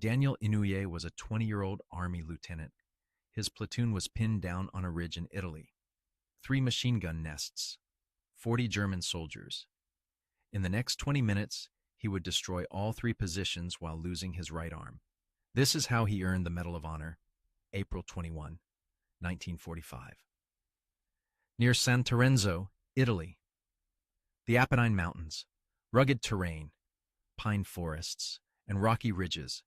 Daniel Inouye was a 20-year-old Army lieutenant. His platoon was pinned down on a ridge in Italy. 3 machine gun nests, 40 German soldiers. In the next 20 minutes, he would destroy all 3 positions while losing his right arm. This is how he earned the Medal of Honor, April 21, 1945. Near San Terenzo, Italy. The Apennine Mountains, rugged terrain, pine forests, and rocky ridges.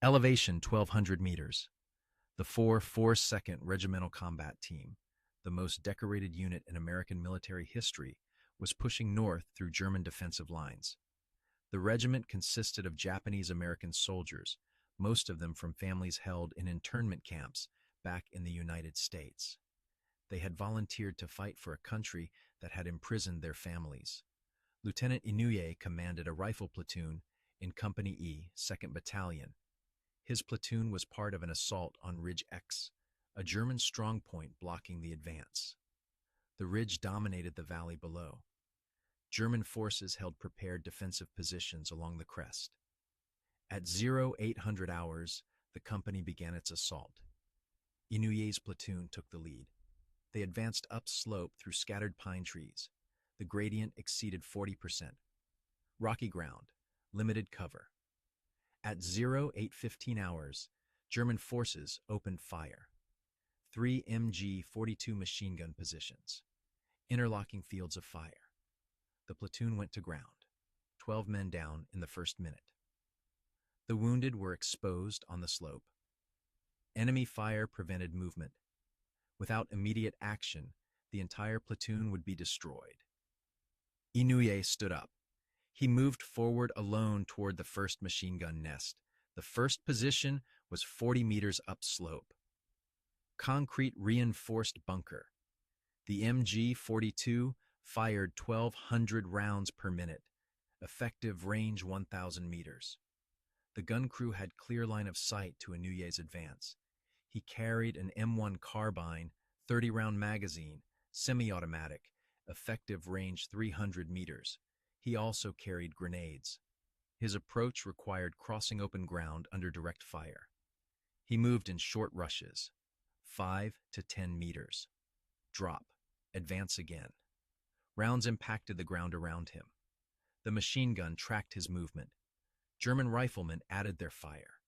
Elevation 1,200 meters. The 42nd Regimental Combat Team, the most decorated unit in American military history, was pushing north through German defensive lines. The regiment consisted of Japanese-American soldiers, most of them from families held in internment camps back in the United States. They had volunteered to fight for a country that had imprisoned their families. Lieutenant Inouye commanded a rifle platoon in Company E, 2nd Battalion. His platoon was part of an assault on Ridge X, a German strongpoint blocking the advance. The ridge dominated the valley below. German forces held prepared defensive positions along the crest. At 0800 hours, the company began its assault. Inouye's platoon took the lead. They advanced upslope through scattered pine trees. The gradient exceeded 40%. Rocky ground, limited cover. At 0815 hours, German forces opened fire. 3 MG-42 machine gun positions. Interlocking fields of fire. The platoon went to ground. 12 men down in the first minute. The wounded were exposed on the slope. Enemy fire prevented movement. Without immediate action, the entire platoon would be destroyed. Inouye stood up. He moved forward alone toward the first machine gun nest. The first position was 40 meters upslope. Concrete reinforced bunker. The MG-42 fired 1,200 rounds per minute, effective range 1,000 meters. The gun crew had clear line of sight to Inouye's advance. He carried an M1 carbine, 30-round magazine, semi-automatic, effective range 300 meters. He also carried grenades. His approach required crossing open ground under direct fire. He moved in short rushes, 5 to 10 meters. Drop, advance again. Rounds impacted the ground around him. The machine gun tracked his movement. German riflemen added their fire.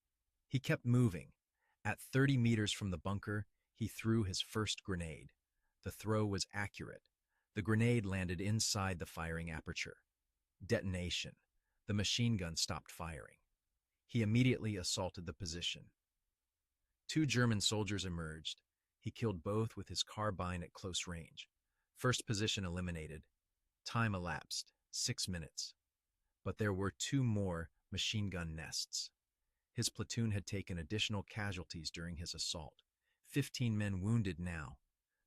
He kept moving. At 30 meters from the bunker, he threw his first grenade. The throw was accurate. The grenade landed inside the firing aperture. Detonation. The machine gun stopped firing. He immediately assaulted the position. 2 German soldiers emerged. He killed both with his carbine at close range. First position eliminated. Time elapsed, 6 minutes. But there were 2 more machine gun nests. His platoon had taken additional casualties during his assault. 15 men wounded now.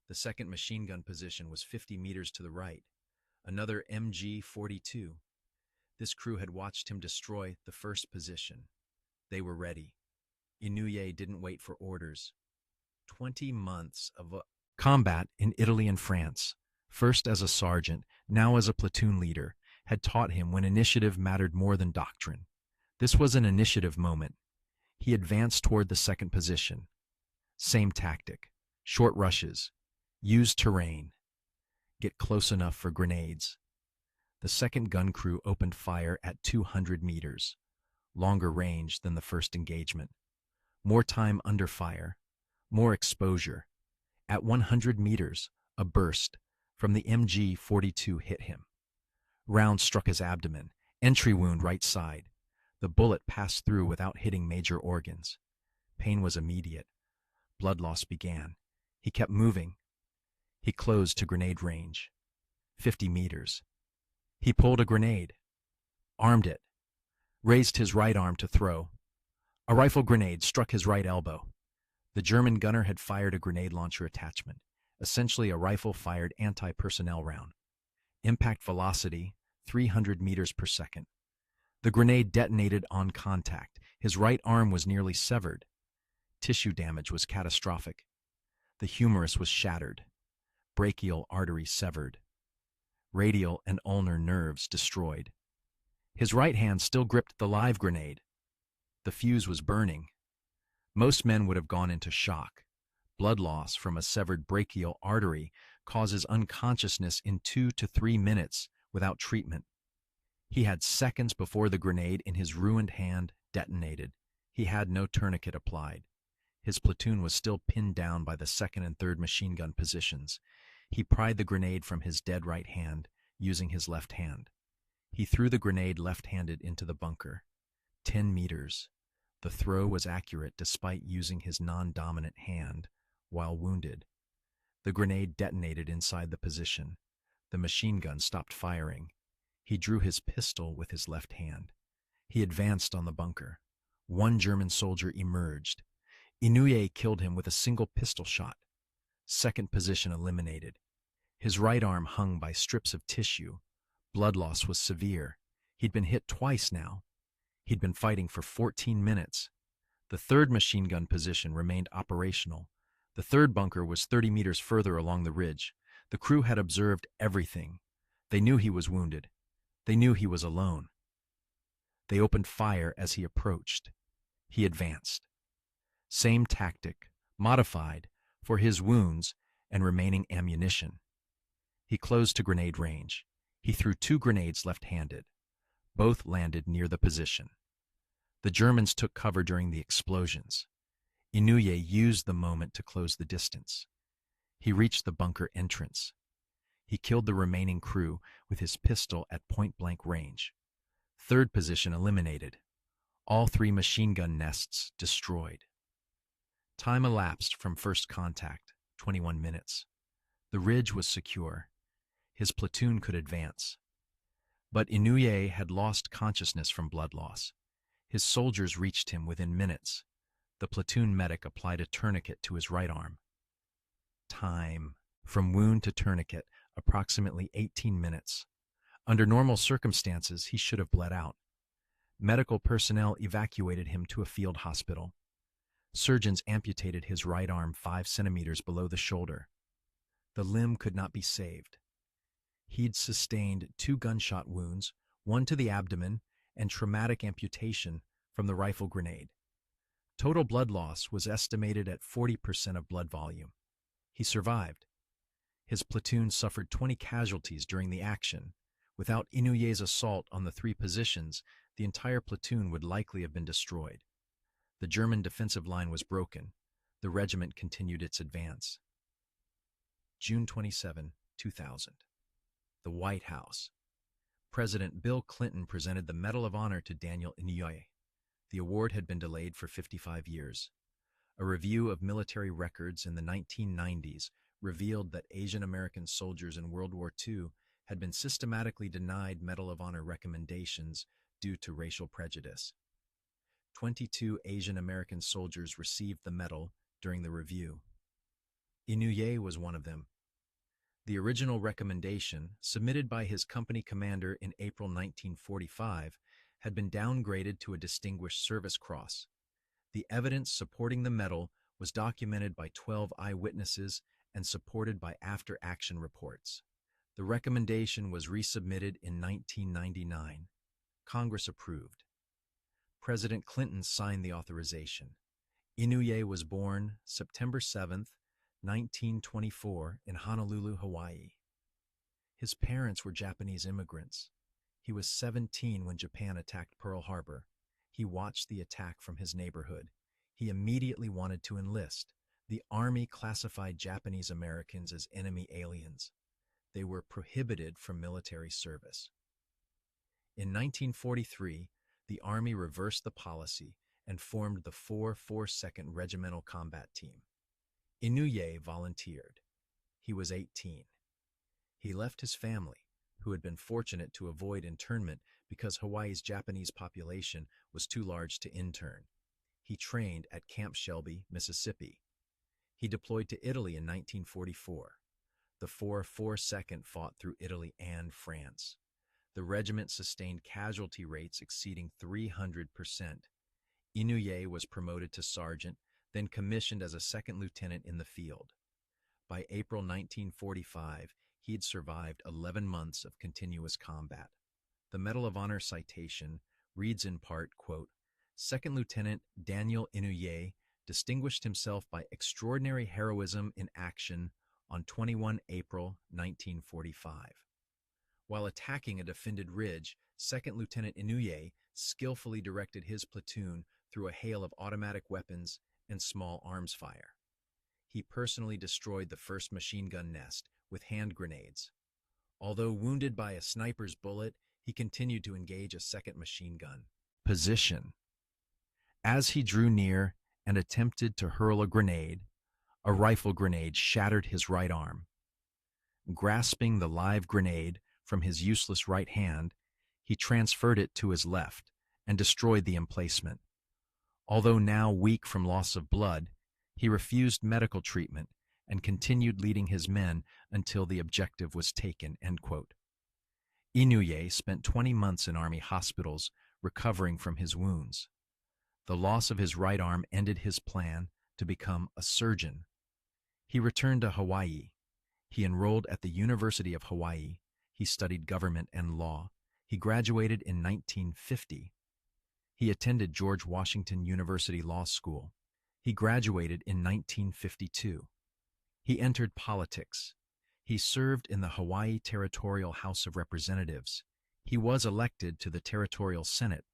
The second machine gun position was 50 meters to the right. Another MG-42. This crew had watched him destroy the first position. They were ready. Inouye didn't wait for orders. 20 months of combat in Italy and France, first as a sergeant, now as a platoon leader, had taught him when initiative mattered more than doctrine. This was an initiative moment. He advanced toward the second position. Same tactic. Short rushes. Use terrain. Get close enough for grenades. The second gun crew opened fire at 200 meters. Longer range than the first engagement. More time under fire. More exposure. At 100 meters, a burst from the MG-42 hit him. Round struck his abdomen. Entry wound right side. The bullet passed through without hitting major organs. Pain was immediate. Blood loss began. He kept moving. He closed to grenade range. 50 meters. He pulled a grenade. Armed it. Raised his right arm to throw. A rifle grenade struck his right elbow. The German gunner had fired a grenade launcher attachment, essentially a rifle-fired anti-personnel round. Impact velocity, 300 meters per second. The grenade detonated on contact. His right arm was nearly severed. Tissue damage was catastrophic. The humerus was shattered. Brachial artery severed. Radial and ulnar nerves destroyed. His right hand still gripped the live grenade. The fuse was burning. Most men would have gone into shock. Blood loss from a severed brachial artery causes unconsciousness in 2 to 3 minutes without treatment. He had seconds before the grenade in his ruined hand detonated. He had no tourniquet applied. His platoon was still pinned down by the second and third machine gun positions. He pried the grenade from his dead right hand, using his left hand. He threw the grenade left-handed into the bunker. 10 meters. The throw was accurate despite using his non-dominant hand, while wounded. The grenade detonated inside the position. The machine gun stopped firing. He drew his pistol with his left hand. He advanced on the bunker. One German soldier emerged. Inouye killed him with a single pistol shot. Second position eliminated. His right arm hung by strips of tissue. Blood loss was severe. He'd been hit twice now. He'd been fighting for 14 minutes. The third machine gun position remained operational. The third bunker was 30 meters further along the ridge. The crew had observed everything. They knew he was wounded. They knew he was alone. They opened fire as he approached. He advanced. Same tactic, modified for his wounds and remaining ammunition. He closed to grenade range. He threw 2 grenades left-handed. Both landed near the position. The Germans took cover during the explosions. Inouye used the moment to close the distance. He reached the bunker entrance. He killed the remaining crew with his pistol at point-blank range. Third position eliminated. All 3 machine gun nests destroyed. Time elapsed from first contact, 21 minutes. The ridge was secure. His platoon could advance. But Inouye had lost consciousness from blood loss. His soldiers reached him within minutes. The platoon medic applied a tourniquet to his right arm. Time. From wound to tourniquet, approximately 18 minutes. Under normal circumstances, he should have bled out. Medical personnel evacuated him to a field hospital. Surgeons amputated his right arm 5 centimeters below the shoulder. The limb could not be saved. He'd sustained 2 gunshot wounds, one to the abdomen, and traumatic amputation from the rifle grenade. Total blood loss was estimated at 40% of blood volume. He survived. His platoon suffered 20 casualties during the action. Without Inouye's assault on the 3 positions, the entire platoon would likely have been destroyed. The German defensive line was broken. The regiment continued its advance. June 27, 2000. The White House. President Bill Clinton presented the Medal of Honor to Daniel Inouye. The award had been delayed for 55 years. A review of military records in the 1990s revealed that Asian American soldiers in World War II had been systematically denied Medal of Honor recommendations due to racial prejudice. 22 Asian American soldiers received the medal during the review. Inouye was one of them. The original recommendation, submitted by his company commander in April 1945, had been downgraded to a Distinguished Service Cross. The evidence supporting the medal was documented by 12 eyewitnesses and supported by after-action reports. The recommendation was resubmitted in 1999. Congress approved. President Clinton signed the authorization. Inouye was born September 7, 1924, in Honolulu, Hawaii. His parents were Japanese immigrants. He was 17 when Japan attacked Pearl Harbor. He watched the attack from his neighborhood. He immediately wanted to enlist. The Army classified Japanese Americans as enemy aliens. They were prohibited from military service. In 1943, the Army reversed the policy and formed the 442nd Regimental Combat Team. Inouye volunteered. He was 18. He left his family, who had been fortunate to avoid internment because Hawaii's Japanese population was too large to intern. He trained at Camp Shelby, Mississippi. He deployed to Italy in 1944. The 442nd fought through Italy and France. The regiment sustained casualty rates exceeding 300%. Inouye was promoted to sergeant, then commissioned as a second lieutenant in the field. By April 1945, he had survived 11 months of continuous combat. The Medal of Honor citation reads in part, quote, Second Lieutenant Daniel Inouye distinguished himself by extraordinary heroism in action on 21 April 1945. While attacking a defended ridge, Second Lieutenant Inouye skillfully directed his platoon through a hail of automatic weapons and small arms fire. He personally destroyed the first machine gun nest with hand grenades. Although wounded by a sniper's bullet, he continued to engage a second machine gun. Position. As he drew near and attempted to hurl a rifle grenade shattered his right arm. Grasping the live grenade from his useless right hand, he transferred it to his left and destroyed the emplacement. Although now weak from loss of blood, he refused medical treatment and continued leading his men until the objective was taken. End quote. Inouye spent 20 months in Army hospitals recovering from his wounds. The loss of his right arm ended his plan to become a surgeon. He returned to Hawaii. He enrolled at the University of Hawaii. He studied government and law. He graduated in 1950. He attended George Washington University Law School. He graduated in 1952. He entered politics. He served in the Hawaii Territorial House of Representatives. He was elected to the Territorial Senate.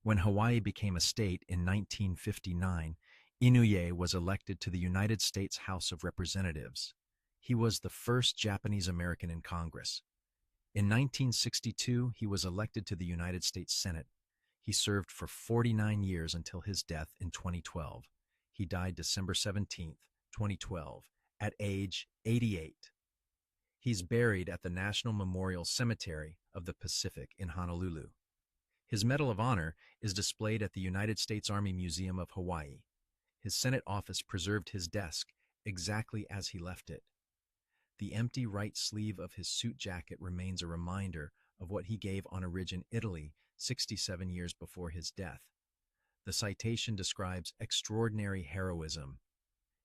When Hawaii became a state in 1959, Inouye was elected to the United States House of Representatives. He was the first Japanese American in Congress. In 1962, he was elected to the United States Senate. He served for 49 years until his death in 2012. He died December 17, 2012, at age 88. He's buried at the National Memorial Cemetery of the Pacific in Honolulu. His Medal of Honor is displayed at the United States Army Museum of Hawaii. His Senate office preserved his desk exactly as he left it. The empty right sleeve of his suit jacket remains a reminder of what he gave on a ridge in Italy 67 years before his death. The citation describes extraordinary heroism.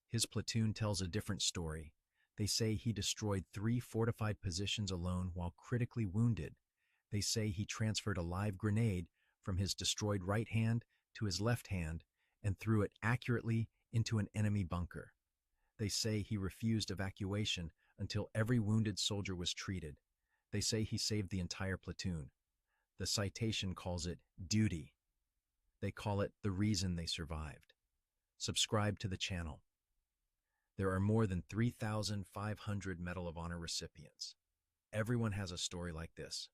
His platoon tells a different story. They say he destroyed 3 fortified positions alone while critically wounded. They say he transferred a live grenade from his destroyed right hand to his left hand and threw it accurately into an enemy bunker. They say he refused evacuation until every wounded soldier was treated. They say he saved the entire platoon. The citation calls it duty. They call it the reason they survived. Subscribe to the channel. There are more than 3,500 Medal of Honor recipients. Everyone has a story like this.